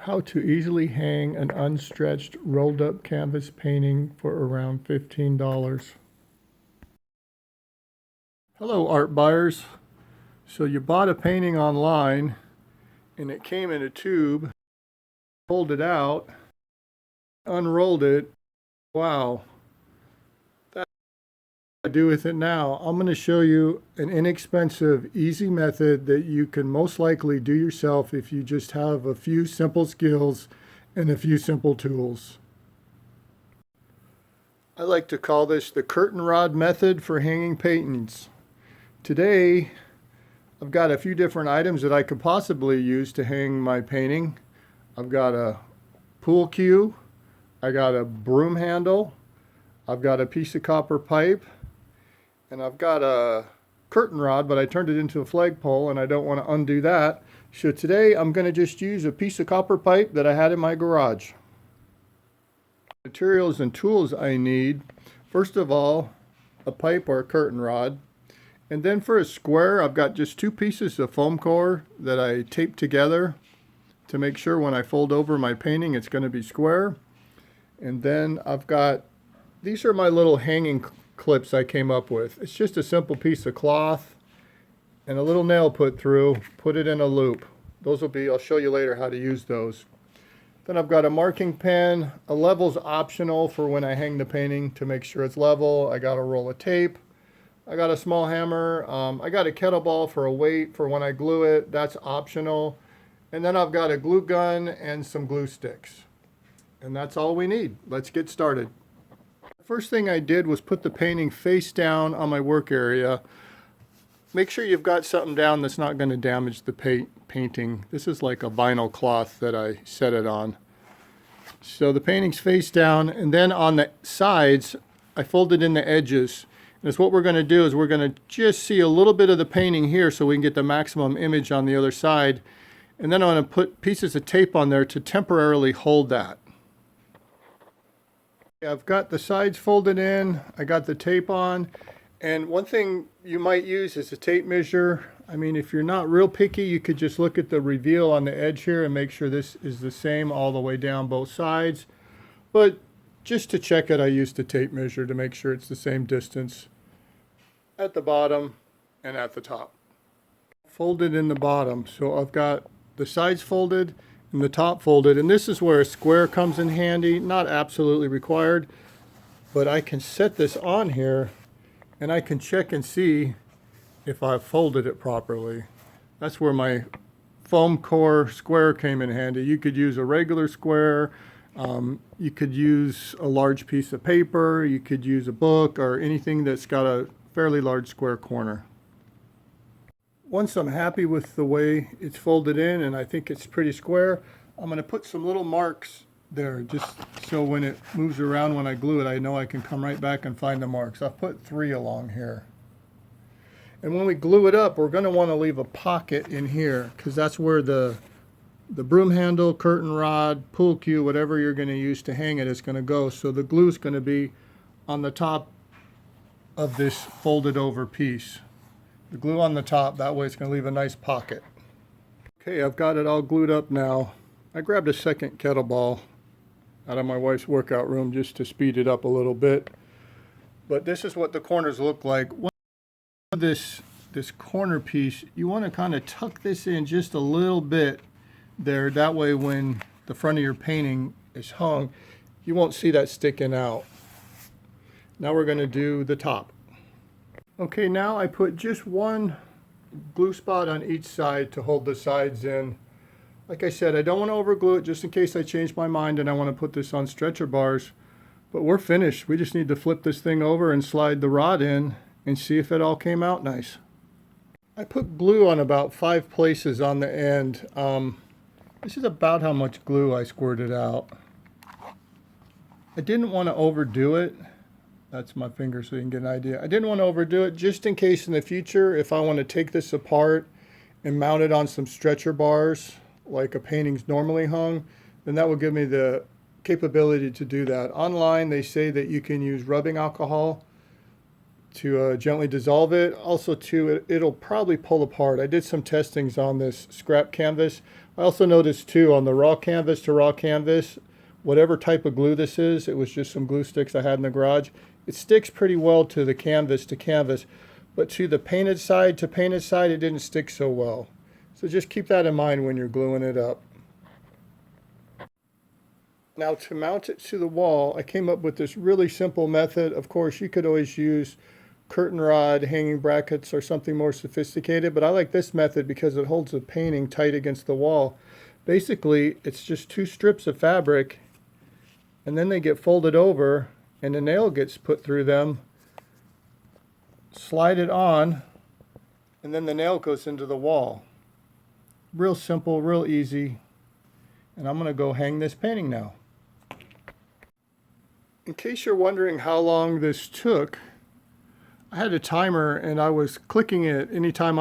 How to easily hang an unstretched rolled up canvas painting for around $15. Hello art buyers. So you bought a painting online and it came in a tube, pulled it out, unrolled it. Wow. That's what I do with it now. I'm going to show you an inexpensive, easy method that you can most likely do yourself if you just have a few simple skills and a few simple tools. I like to call this the curtain rod method for hanging paintings. Today, I've got a few different items that I could possibly use to hang my painting. I've got a pool cue, I got a broom handle, I've got a piece of copper pipe, and I've got a curtain rod, but I turned it into a flagpole and I don't want to undo that. So today I'm going to just use a piece of copper pipe that I had in my garage. Materials and tools I need, first of all, a pipe or a curtain rod. And then for a square, I've got just two pieces of foam core that I taped together to make sure when I fold over my painting it's going to be square. And then I've got, these are my little hanging clips I came up with. It's just a simple piece of cloth and a little nail put through, put it in a loop. Those will be, I'll show you later how to use those. Then I've got a marking pen. A level's optional for when I hang the painting to make sure it's level. I got a roll of tape. I got a small hammer. I got a kettlebell for a weight for when I glue it. That's optional. And then I've got a glue gun and some glue sticks. And that's all we need. Let's get started. First thing I did was put the painting face down on my work area. Make sure you've got something down that's not going to damage the painting. This is like a vinyl cloth that I set it on. So the painting's face down, and then on the sides, I folded in the edges. And so what we're going to do is we're going to just see a little bit of the painting here so we can get the maximum image on the other side. And then I'm going to put pieces of tape on there to temporarily hold that. I've got the sides folded in, I got the tape on, and one thing you might use is a tape measure. I mean, if you're not real picky, you could just look at the reveal on the edge here and make sure this is the same all the way down both sides. But just to check it, I used a tape measure to make sure it's the same distance at the bottom and at the top. Folded in the bottom, so I've got the sides folded and the top folded, and this is where a square comes in handy. Not absolutely required, but I can set this on here and I can check and see if I've folded it properly. That's where my foam core square came in handy. You could use a regular square, you could use a large piece of paper, you could use a book or anything that's got a fairly large square corner. Once I'm happy with the way it's folded in and I think it's pretty square, I'm going to put some little marks there just so when it moves around when I glue it, I know I can come right back and find the marks. I've put 3 along here. And when we glue it up, we're going to want to leave a pocket in here because that's where the broom handle, curtain rod, pool cue, whatever you're going to use to hang it is going to go. So the glue is going to be on the top of this folded over piece. The glue on the top, that way it's going to leave a nice pocket. Okay, I've got it all glued up now. I grabbed a second kettlebell out of my wife's workout room just to speed it up a little bit. But this is what the corners look like. This corner piece, you want to kind of tuck this in just a little bit there. That way when the front of your painting is hung, you won't see that sticking out. Now we're going to do the top. Okay, now I put just one glue spot on each side to hold the sides in. Like I said, I don't want to overglue it just in case I change my mind and I want to put this on stretcher bars. But we're finished. We just need to flip this thing over and slide the rod in and see if it all came out nice. I put glue on about 5 places on the end. This is about how much glue I squirted out. I didn't want to overdo it. That's my finger so you can get an idea. I didn't want to overdo it just in case in the future if I want to take this apart and mount it on some stretcher bars like a painting's normally hung, then that will give me the capability to do that. Online they say that you can use rubbing alcohol to gently dissolve it. Also too, it'll probably pull apart. I did some testings on this scrap canvas. I also noticed too on the raw canvas to raw canvas, whatever type of glue this is, it was just some glue sticks I had in the garage. It sticks pretty well to the canvas to canvas, but to the painted side to painted side, it didn't stick so well. So just keep that in mind when you're gluing it up. Now to mount it to the wall, I came up with this really simple method. Of course, you could always use curtain rod, hanging brackets, or something more sophisticated, but I like this method because it holds the painting tight against the wall. Basically, it's just 2 strips of fabric, and then they get folded over, and the nail gets put through them, slide it on, and then the nail goes into the wall. Real simple, real easy, and I'm going to go hang this painting now. In case you're wondering how long this took, I had a timer and I was clicking it anytime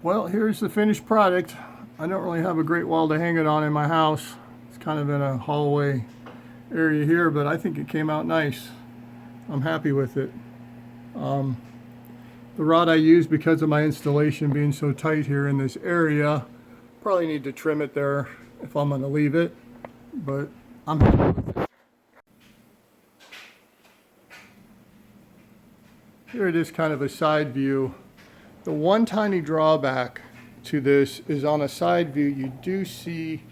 Well, here's the finished product. I don't really have a great wall to hang it on in my house. It's kind of in a hallway area here, but I think it came out nice. I'm happy with it. The rod I used, because of my installation being so tight here in this area, probably need to trim it there if I'm going to leave it, but I'm happy with it. Here it is, kind of a side view. The one tiny drawback to this is on a side view, you do see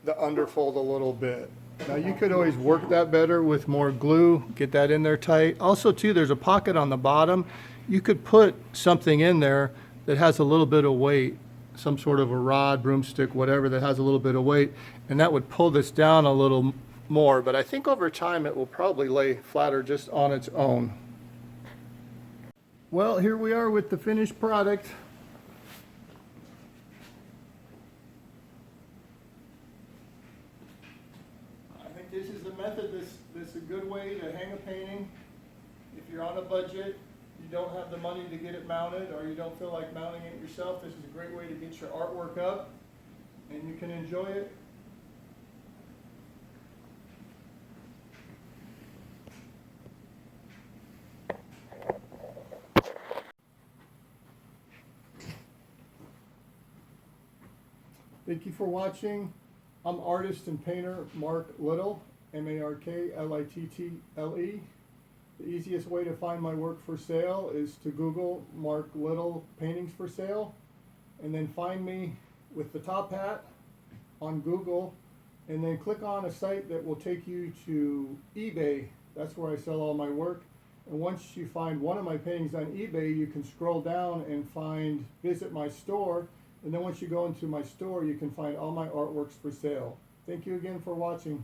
the underfold a little bit. Now you could always work that better with more glue, get that in there tight. Also too, there's a pocket on the bottom. You could put something in there that has a little bit of weight, some sort of a rod, broomstick, whatever that has a little bit of weight, and that would pull this down a little more. But I think over time it will probably lay flatter just on its own. Well, here we are with the finished product. I think this is the method that's a good way to hang a painting. If you're on a budget, you don't have the money to get it mounted, or you don't feel like mounting it yourself, this is a great way to get your artwork up and you can enjoy it. Thank you for watching. I'm artist and painter Mark Little, M-A-R-K-L-I-T-T-L-E. The easiest way to find my work for sale is to Google Mark Little Paintings for Sale, and then find me with the top hat on Google, and then click on a site that will take you to eBay. That's where I sell all my work. And once you find one of my paintings on eBay, you can scroll down and find Visit My Store. And then once you go into my store, you can find all my artworks for sale. Thank you again for watching.